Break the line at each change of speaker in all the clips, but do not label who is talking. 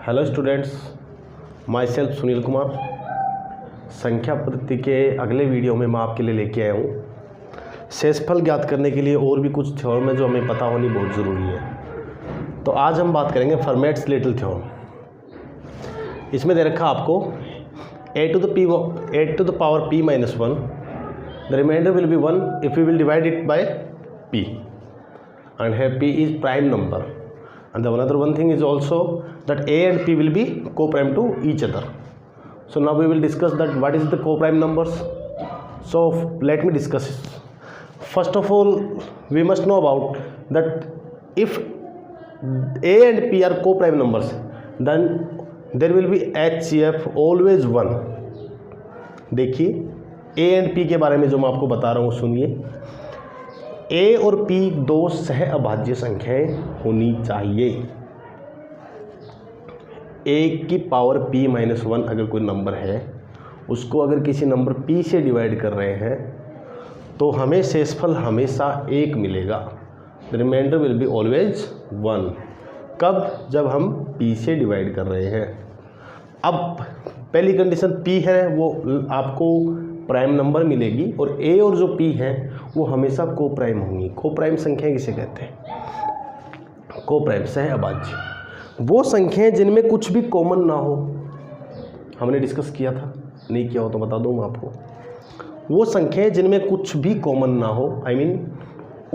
Hello students, my self Sunil Kumar. संख्या पद्धति के अगले वीडियो में मैं आपके लिए लेके आया हूँ शेषफल ज्ञात करने के लिए और भी कुछ थ्योरम है जो हमें पता होनी बहुत ज़रूरी है। तो आज हम बात करेंगे फर्मेट्स-लिटिल थ्योरम। इसमें दे रखा आपको a to the power p minus 1, the remainder will be 1 if we will divide it by p, and here p is prime number, and the another one thing is also that a and p will be co-prime to each other. So now we will discuss that what is the co-prime numbers. So let me discuss it. First of all, we must know about that if a and p are co-prime numbers, then there will be HCF always 1. देखिए a and p के बारे में जो मैं आपको बता रहा हूँ सुनिए। a और p दो सह अभाज्य संख्याएं होनी चाहिए। a की पावर p माइनस 1 अगर कोई नंबर है, उसको अगर किसी नंबर p से डिवाइड कर रहे हैं तो हमें शेषफल हमेशा 1 मिलेगा। The reminder will be always 1। कब? जब हम p से डिवाइड कर रहे हैं। अब पहली कंडीशन p है वो आपको प्राइम नंबर मिलेगी, और a और जो p है वो हमेशा को प्राइम होंगी। को प्राइम संख्याएं किसे कहते हैं? को प्राइम सह अभाज्य वो संख्याएं जिनमें कुछ भी कॉमन ना हो। हमने डिस्कस किया था, नहीं किया हो तो बता दूँ मैं आपको। वो संख्याएं जिनमें कुछ भी कॉमन ना हो, आई मीन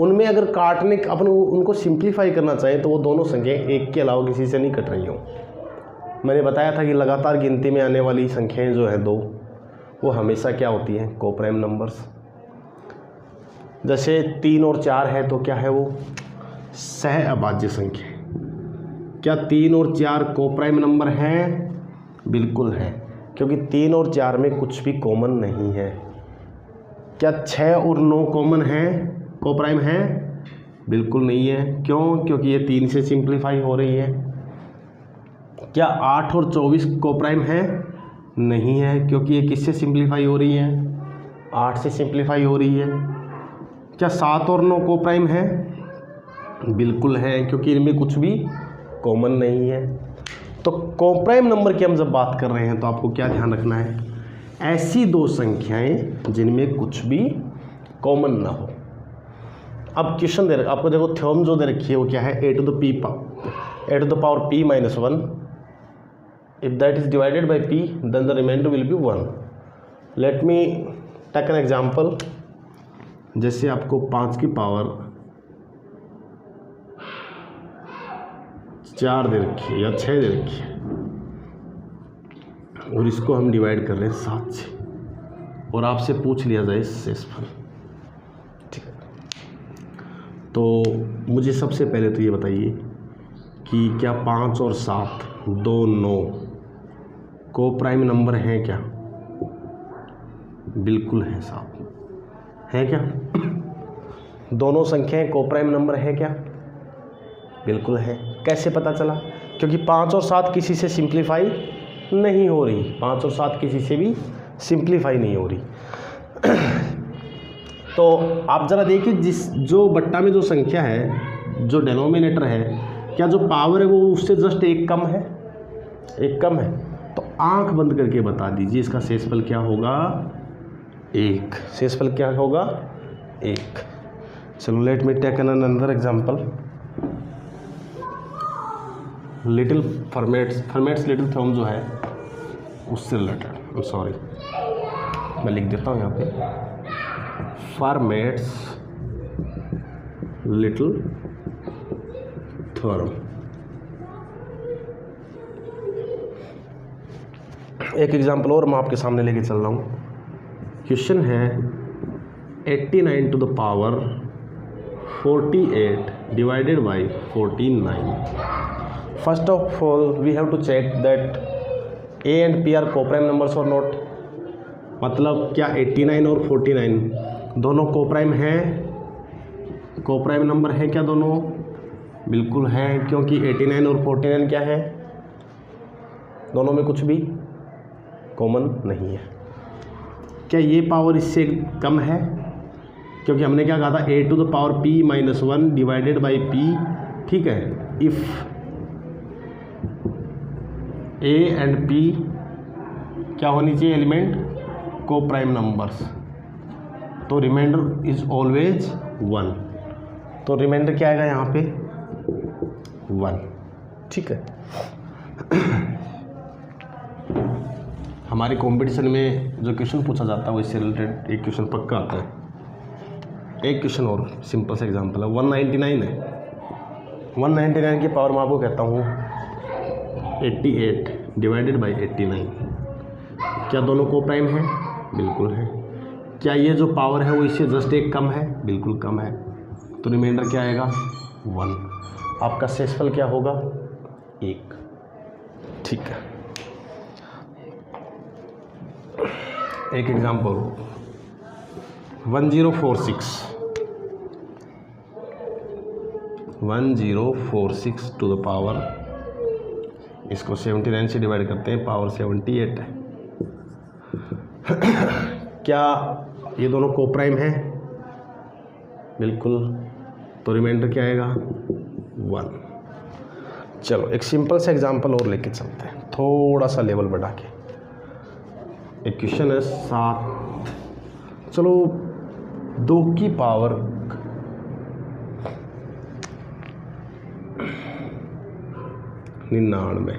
उनमें अगर काटने अपन उनको सिंप्लीफाई करना चाहें तो वो दोनों संख्याएं एक के अलावा किसी से नहीं कट रही हों। मैंने बताया था कि लगातार गिनती में आने वाली संख्याएं जो हैं दो, वो हमेशा क्या होती हैं? को प्राइम नंबर्स। जैसे 3 और 4 है तो क्या है वो? सह अभाज्य संख्या। क्या 3 और 4 को प्राइम नंबर हैं? बिल्कुल है, क्योंकि 3 और 4 में कुछ भी कॉमन नहीं है। क्या 6 और 9 कॉमन हैं? को प्राइम है? बिल्कुल नहीं है। क्यों? क्योंकि ये 3 से सिंप्लीफाई हो रही है। क्या 8 और 24 को प्राइम है? नहीं है, क्योंकि ये किससे सिंप्लीफाई हो रही है? 8 से सिंप्लीफाई हो रही है। क्या 7 और 9 को प्राइम है? बिल्कुल है, क्योंकि इनमें कुछ भी कॉमन नहीं है। तो को प्राइम नंबर की हम जब बात कर रहे हैं तो आपको क्या ध्यान रखना है? ऐसी दो संख्याएं जिनमें कुछ भी कॉमन ना हो। अब क्वेश्चन दे रखा आपको, देखो थ्योरम जो दे रखी है वो क्या है? a to the power p minus 1, if that is divided by p then the remainder will be 1. Let me take an example. जैसे आपको 5 की पावर 4 दे रखी है या 6 दे रखी है, और इसको हम डिवाइड कर रहे हैं 7 से, और आपसे पूछ लिया जाए शेषफल। ठीक है, तो मुझे सबसे पहले तो ये बताइए कि क्या 5 और 7 2 9 को प्राइम नंबर हैं क्या? बिल्कुल है साहब, है क्या? दोनों संख्याएं को प्राइम नंबर है क्या? बिल्कुल है। कैसे पता चला? क्योंकि 5 और 7 किसी से सिंप्लीफाई नहीं हो रही। 5 और 7 किसी से भी सिंप्लीफाई नहीं हो रही। तो आप ज़रा देखिए, जो बट्टा में जो संख्या है, जो डेनोमिनेटर है, क्या जो पावर है वो उससे जस्ट एक कम है? एक कम है। तो आंख बंद करके बता दीजिए इसका शेषफल क्या होगा? 1। शेषफल क्या होगा? 1। चलो let me take an another example. Little Fermat's little theorem जो है उससे रिलेटेड, सॉरी मैं लिख देता हूँ यहाँ पे, फर्मेट्स लिटिल थ्योरम। एक एग्जांपल और मैं आपके सामने लेके चल रहा हूँ। क्वेश्चन है 89 to the power 48 divided by 49। First of all we have to check that a and p are coprime numbers और नॉट। मतलब क्या 89 और 49 दोनों कोप्राइम हैं? कोप्राइम नंबर है क्या दोनों? बिल्कुल है, क्योंकि 89 और 49 क्या है? दोनों में कुछ भी कॉमन नहीं है। क्या ये पावर इससे कम है? क्योंकि हमने क्या कहा था? a to the power p minus 1 divided by p। ठीक है, इफ़ ए एंड पी क्या होनी चाहिए एलिमेंट, को प्राइम नंबर्स, तो रिमाइंडर इज ऑलवेज 1, तो रिमाइंडर क्या आएगा यहाँ पे 1। ठीक है। हमारे कंपटीशन में जो क्वेश्चन पूछा जाता है वो इससे रिलेटेड एक क्वेश्चन पक्का आता है। एक क्वेश्चन और सिंपल सा एग्जांपल है, 199 है, 199 की पावर मैं आपको कहता हूँ 88 डिवाइडेड बाई 89। क्या दोनों को प्राइम है? बिल्कुल है। क्या ये जो पावर है वो इससे जस्ट एक कम है? बिल्कुल कम है, तो रिमाइंडर क्या आएगा 1। आपका शेषफल क्या होगा 1। ठीक है। एक एग्जांपल 1046 टू द पावर, इसको 79 से डिवाइड करते हैं, पावर 78 है। क्या ये दोनों को प्राइम है? बिल्कुल, तो रिमाइंडर क्या आएगा 1। चलो एक सिंपल सा एग्जांपल और लेके चलते हैं, थोड़ा सा लेवल बढ़ा के। एक क्वेश्चन है 7, चलो 2 की पावर 99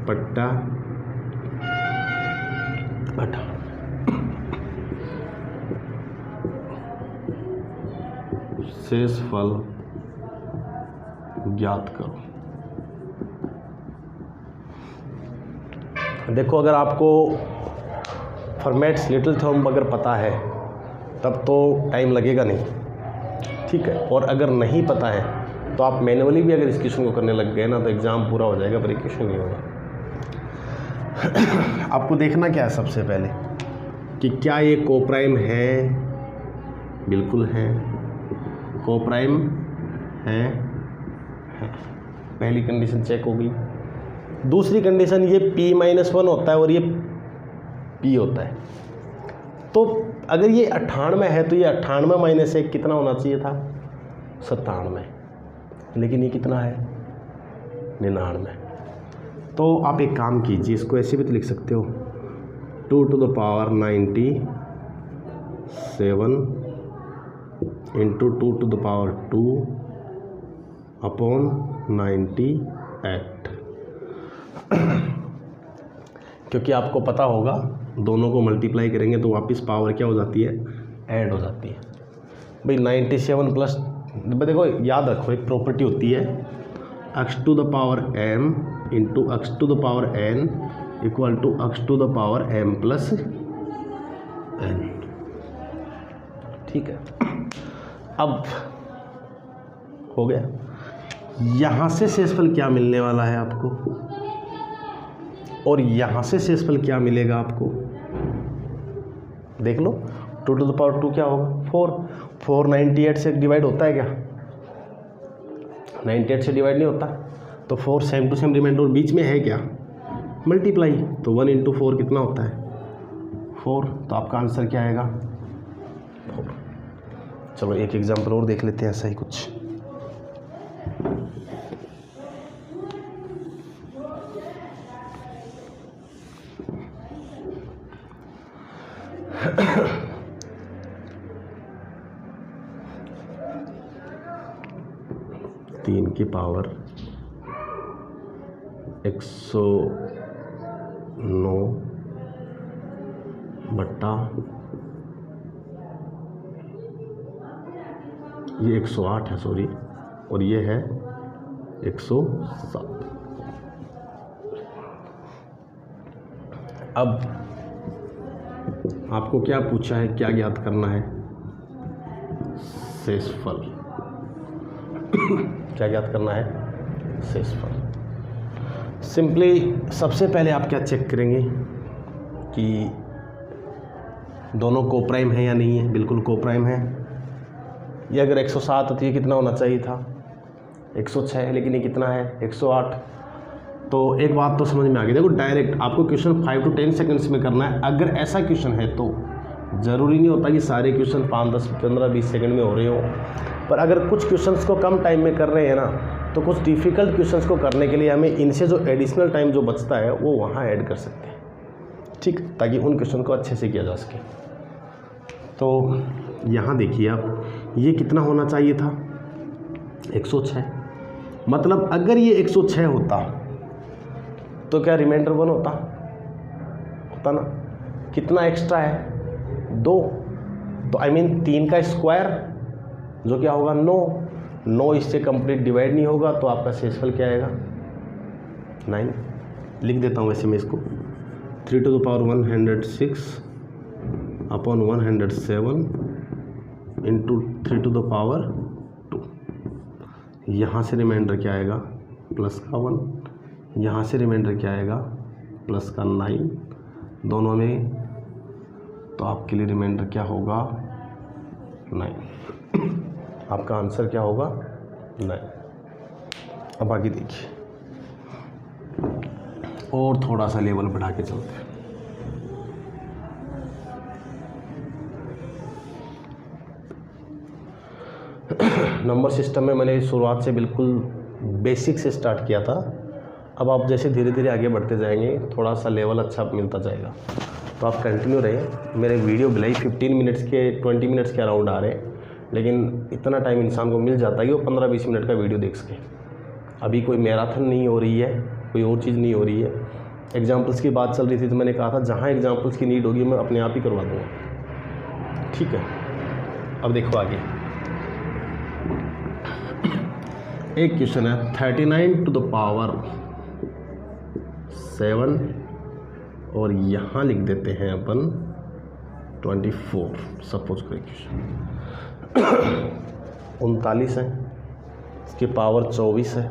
बट्टा 98, शेषफल ज्ञात करो। देखो, अगर आपको फॉर्मेट्स लिटिल थ्योरम अगर पता है तब तो टाइम लगेगा नहीं, ठीक है। और अगर नहीं पता है तो आप मैनुअली भी अगर इस क्वेश्चन को करने लग गए ना तो एग्ज़ाम पूरा हो जाएगा, पर एक क्वेश्चन नहीं होगा। आपको देखना क्या है सबसे पहले कि क्या ये कोप्राइम है? बिल्कुल है, कोप्राइम है। पहली कंडीशन चेक हो गई। दूसरी कंडीशन, ये p-1 होता है और ये p होता है, तो अगर ये 98 है तो ये 98 माइनस 1 कितना होना चाहिए था? 97, लेकिन ये कितना है? 99। तो आप एक काम कीजिए, इसको ऐसे भी तो लिख सकते हो, 2 to the power 97 into 2 to the power 2 upon 98। क्योंकि आपको पता होगा दोनों को मल्टीप्लाई करेंगे तो वापस पावर क्या हो जाती है? ऐड हो जाती है। भाई 97 प्लस, देखो याद रखो एक प्रॉपर्टी होती है, x to the power m into x to the power n equal to x to the power m plus n। ठीक है, अब हो गया। यहाँ से शेषफल क्या मिलने वाला है आपको, और यहाँ से शेषफल क्या मिलेगा आपको? देख लो, 2 टू द पावर 2 क्या होगा? 4 98 से डिवाइड होता है क्या? 98 से डिवाइड नहीं होता, तो 4 सेम टू सेम रिमाइंडर बीच में है क्या? मल्टीप्लाई, तो 1 इंटू 4 कितना होता है? 4, तो आपका आंसर क्या आएगा? 4। चलो एक एग्जांपल और देख लेते हैं ऐसा ही कुछ। तीन की पावर 109 बट्टा ये 108 है, सॉरी, और ये है 107। अब आपको क्या पूछा है, क्या ज्ञात करना है? शेषफल। क्या ज्ञात करना है? शेषफल। सिंपली सबसे पहले आप क्या चेक करेंगे कि दोनों कोप्राइम है या नहीं है? बिल्कुल कोप्राइम है। ये अगर 107 होती है कितना होना चाहिए था? 106 है, लेकिन ये कितना है? 108। तो एक बात तो समझ में आ गई। देखो डायरेक्ट आपको क्वेश्चन 5 to 10 सेकंड्स में करना है। अगर ऐसा क्वेश्चन है तो ज़रूरी नहीं होता कि सारे क्वेश्चन 5, 10, 15, 20 सेकंड में हो रहे हो, पर अगर कुछ क्वेश्चंस को कम टाइम में कर रहे हैं ना तो कुछ डिफ़िकल्ट क्वेश्चंस को करने के लिए हमें इनसे जो एडिशनल टाइम जो बचता है वो वहाँ ऐड कर सकते हैं, ठीक, ताकि उन क्वेश्चन को अच्छे से किया जा सके। तो यहाँ देखिए आप, ये कितना होना चाहिए था 106, मतलब अगर ये 106 होता तो क्या रिमाइंडर 1 होता ना, कितना एक्स्ट्रा है 2, तो आई मीन 3 का स्क्वायर जो क्या होगा 9 इससे कंप्लीट डिवाइड नहीं होगा, तो आपका शेषफल क्या आएगा 9। लिख देता हूँ वैसे मैं इसको, 3 to the power 106 upon 107 into 3 to the power 2। यहाँ से रिमाइंडर क्या आएगा प्लस का 1, यहाँ से रिमाइंडर क्या आएगा प्लस का 9, दोनों में, तो आपके लिए रिमाइंडर क्या होगा 9। आपका आंसर क्या होगा 9। अब आगे देखिए, और थोड़ा सा लेवल बढ़ा के चलते हैं। नंबर सिस्टम में मैंने शुरुआत से बिल्कुल बेसिक से स्टार्ट किया था, अब आप जैसे धीरे धीरे आगे बढ़ते जाएंगे थोड़ा सा लेवल अच्छा मिलता जाएगा, तो आप कंटिन्यू रहिए। मेरे वीडियो भले ही 15 मिनट्स के 20 मिनट्स के अराउंड आ रहे हैं, लेकिन इतना टाइम इंसान को मिल जाता है कि वो 15-20 मिनट का वीडियो देख सके। अभी कोई मैराथन नहीं हो रही है, कोई और चीज़ नहीं हो रही है। एग्जाम्पल्स की बात चल रही थी तो मैंने कहा था जहाँ एग्जाम्पल्स की नीड होगी मैं अपने आप ही करवा दूँगा, ठीक है। अब देखो आगे, एक क्वेश्चन है 39 to the power 7 और यहाँ लिख देते हैं अपन 24, सपोज करें क्वेश्चन 39 है, इसकी पावर 24 है,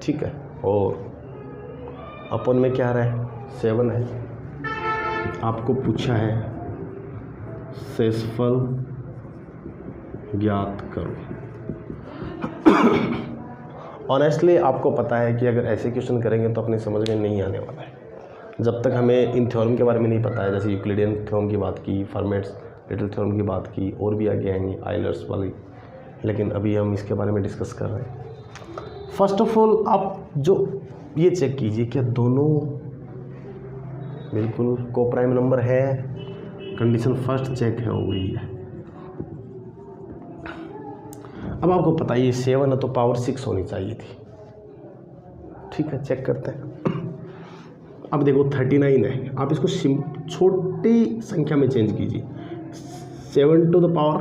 ठीक है, और अपन में क्या रहा है 7 है। आपको पूछा है शेषफल ज्ञात करो। ऑनेस्टली आपको पता है कि अगर ऐसे क्वेश्चन करेंगे तो अपने समझ में नहीं आने वाला है, जब तक हमें इन थ्योरम के बारे में नहीं पता है। जैसे यूक्लिडियन थ्योरम की बात की, फर्मेट्स लिटिल थ्योरम की बात की, और भी आगे आएंगे आइलर्स वाली, लेकिन अभी हम इसके बारे में डिस्कस कर रहे हैं। फर्स्ट ऑफ ऑल आप जो ये चेक कीजिए क्या दोनों बिल्कुल कोप्राइम नंबर है, कंडीशन फर्स्ट चेक है, हो गई है। अब आपको पता है ये 7 है तो पावर 6 होनी चाहिए थी, ठीक है, चेक करते हैं। अब देखो 39 है, आप इसको छोटी संख्या में चेंज कीजिए, 7 to the power,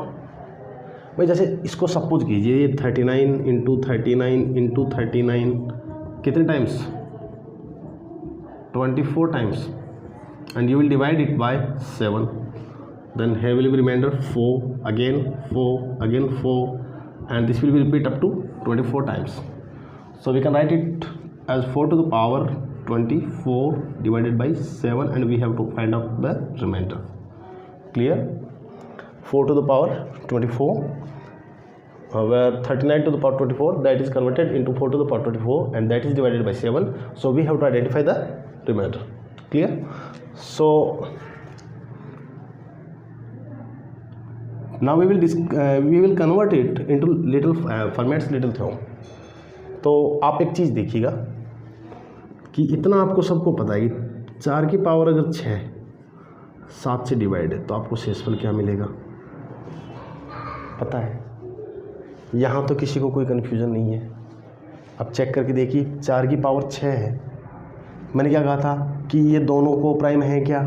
भाई जैसे इसको सपोज कीजिए ये 39 इंटू 39 इंटू 39 कितने times 24 times, and you will divide it by 7, then here will be remainder 4 again 4 and this will be repeat up to 24 times. So we can write it as 4 to the power 24 divided by 7 and we have to find out the remainder. Clear? 4 to the power 24 where 39 to the power 24 that is converted into 4 to the power 24 and that is divided by 7. So we have to identify the remainder. Clear? So now we will convert it into little Fermat's little theorem. तो आप एक चीज़ देखिएगा कि इतना आपको सबको पता है कि 4 की पावर अगर 6 7 से डिवाइड है तो आपको शेषफल क्या मिलेगा पता है। यहाँ तो किसी को कोई कन्फ्यूज़न नहीं है। अब चेक करके देखिए 4 की पावर 6 है, मैंने क्या कहा था कि ये दोनों को प्राइम है, क्या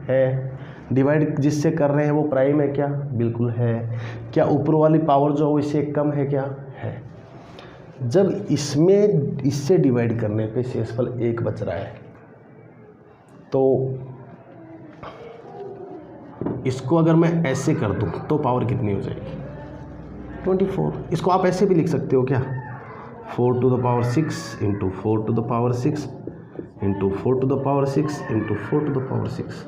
है, डिवाइड जिससे कर रहे हैं वो प्राइम है, क्या बिल्कुल है। क्या ऊपर वाली पावर जो है इससे कम है, क्या है। जब इसमें इससे डिवाइड करने पे शेषफल 1 बच रहा है तो इसको अगर मैं ऐसे कर दूं तो पावर कितनी हो जाएगी 24। इसको आप ऐसे भी लिख सकते हो क्या 4 to the power 6 into 4 to the power 6 into 4 to the power 6 into 4 to the power 6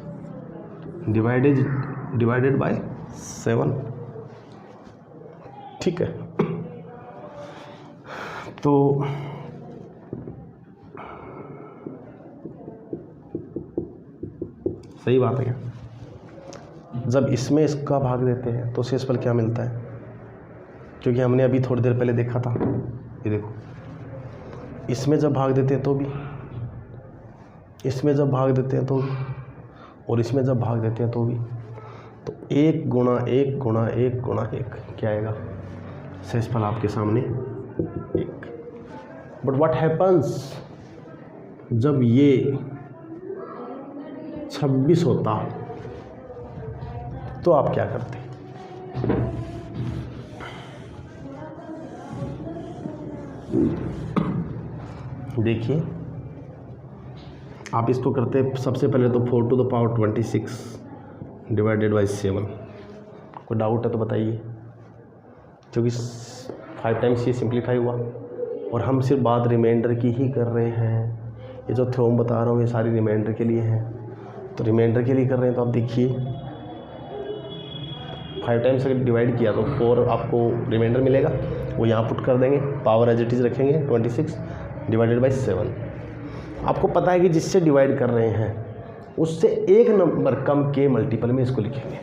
divided by 7, ठीक है। तो सही बात है क्या, जब इसमें इसका भाग देते हैं तो शेषफल क्या मिलता है, क्योंकि हमने अभी थोड़ी देर पहले देखा था ये देखो, इसमें जब भाग देते हैं तो भी, इसमें जब भाग देते हैं तो भी, और इसमें जब भाग देते हैं तो भी, तो 1 गुणा 1 गुणा 1 गुणा 1 क्या आएगा? शेषफल आपके सामने 1। बट व्हाट हैपन्स जब ये 26 होता तो आप क्या करते? देखिए, आप इसको करते सबसे पहले तो 4 to the power 26 divided by 7। कोई डाउट है तो बताइए, क्योंकि 5 टाइम्स ये सिंप्लीफाई हुआ और हम सिर्फ बात रिमाइंडर की ही कर रहे हैं। ये जो थ्योरम बता रहा हूँ ये सारी रिमाइंडर के लिए है, तो रिमाइंडर के लिए कर रहे हैं। तो आप देखिए 5 टाइम्स अगर डिवाइड किया तो 4 आपको रिमाइंडर मिलेगा, वो यहाँ पुट कर देंगे, पावर एज इट इज़ रखेंगे 26 डिवाइडेड बाई 7। आपको पता है कि जिससे डिवाइड कर रहे हैं उससे एक नंबर कम के मल्टीपल में इसको लिखेंगे।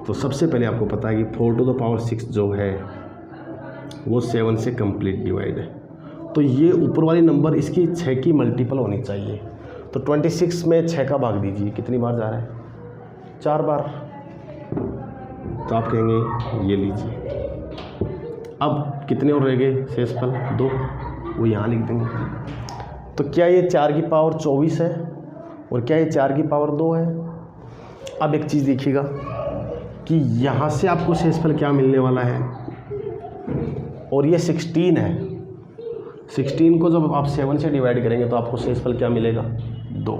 तो सबसे पहले आपको पता है कि 4 टू द पावर 6 जो है वो 7 से कंप्लीट डिवाइड है, तो ये ऊपर वाली नंबर इसकी 6 की मल्टीपल होनी चाहिए। तो 26 में 6 का भाग दीजिए, कितनी बार जा रहा है? 4 बार। तो आप कहेंगे ये लीजिए। अब कितने और रह गए शेषफल? 2, वो यहाँ लिख देंगे। तो क्या ये 4 की पावर 24 है और क्या ये 4 की पावर 2 है? अब एक चीज़ देखिएगा कि यहाँ से आपको शेषफल क्या मिलने वाला है, और ये 16 है। 16 को जब आप 7 से डिवाइड करेंगे तो आपको शेषफल क्या मिलेगा? 2।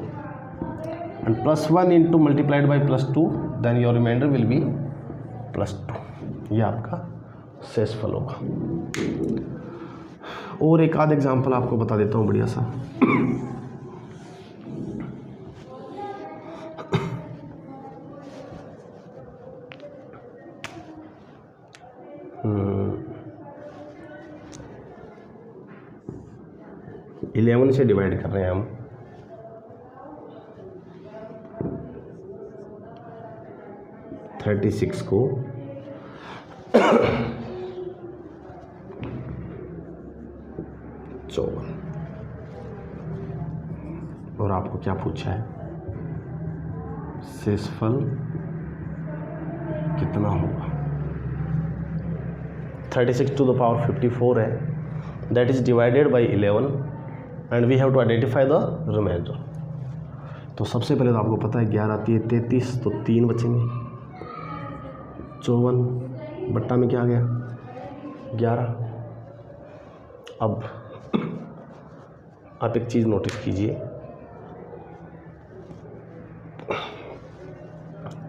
And +1 into multiplied by +2 then your reminder will be +2। ये आपका शेषफल होगा। और एक आध एग्जाम्पल आपको बता देता हूँ बढ़िया सा। इलेवन से डिवाइड कर रहे हैं हम, थर्टी 36 को 54, और आपको क्या पूछा है? शेषफल कितना होगा? 36 टू द पावर 54 है, that is divided by 11 and we have to identify the reminder. तो सबसे पहले तो आपको पता है 11 आती है 33, तो 3 बचेंगे। 54 बट्टा में क्या आ गया? 11। अब आप एक चीज़ नोटिस कीजिए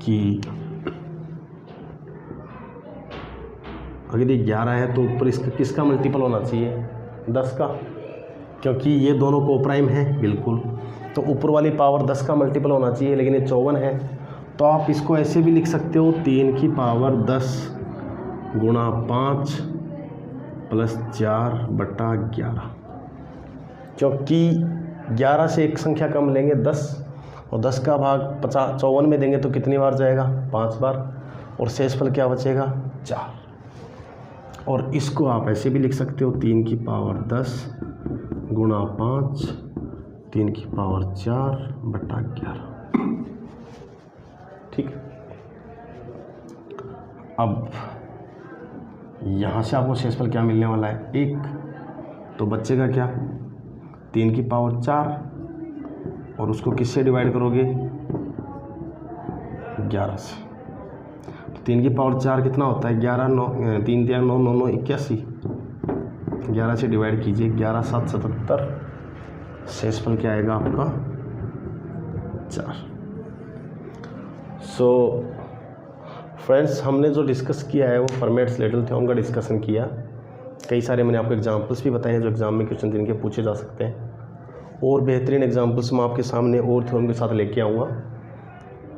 कि अगर ये 11 है तो ऊपर इसका किसका मल्टीपल होना चाहिए? 10 का, क्योंकि ये दोनों कोप्राइम हैं। बिल्कुल, तो ऊपर वाली पावर 10 का मल्टीपल होना चाहिए, लेकिन ये 54 है। तो आप इसको ऐसे भी लिख सकते हो 3 की पावर 10 गुणा 5 प्लस 4 बट्टा 11, क्योंकि 11 से एक संख्या कम लेंगे 10, और 10 का भाग 54 में देंगे तो कितनी बार जाएगा? 5 बार, और शेषफल क्या बचेगा? 4। और इसको आप ऐसे भी लिख सकते हो 3 की पावर 10 गुणा 5 3 की पावर 4 बटा 11। ठीक, अब यहाँ से आपको शेषफल क्या मिलने वाला है? 1। तो बचेगा क्या? 3 की पावर 4, और उसको किससे डिवाइड करोगे? 11 से। तो 3 की पावर 4 कितना होता है? 11 9 3 3 9 9 9 81। 11 से डिवाइड कीजिए, 11 7 77। शेषफल क्या आएगा आपका? 4। सो फ्रेंड्स, हमने जो डिस्कस किया है वो फर्मेट-स्लेटल थ्योरम का डिस्कशन किया। कई सारे मैंने आपको एग्जांपल्स भी बताए हैं जो एग्ज़ाम में क्वेश्चन जिनके पूछे जा सकते हैं, और बेहतरीन एग्जांपल्स मैं आपके सामने और थ्योरम के साथ लेके आऊँगा।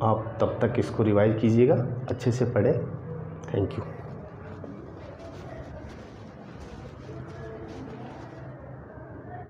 आप तब तक इसको रिवाइज कीजिएगा, अच्छे से पढ़ें। Thank you.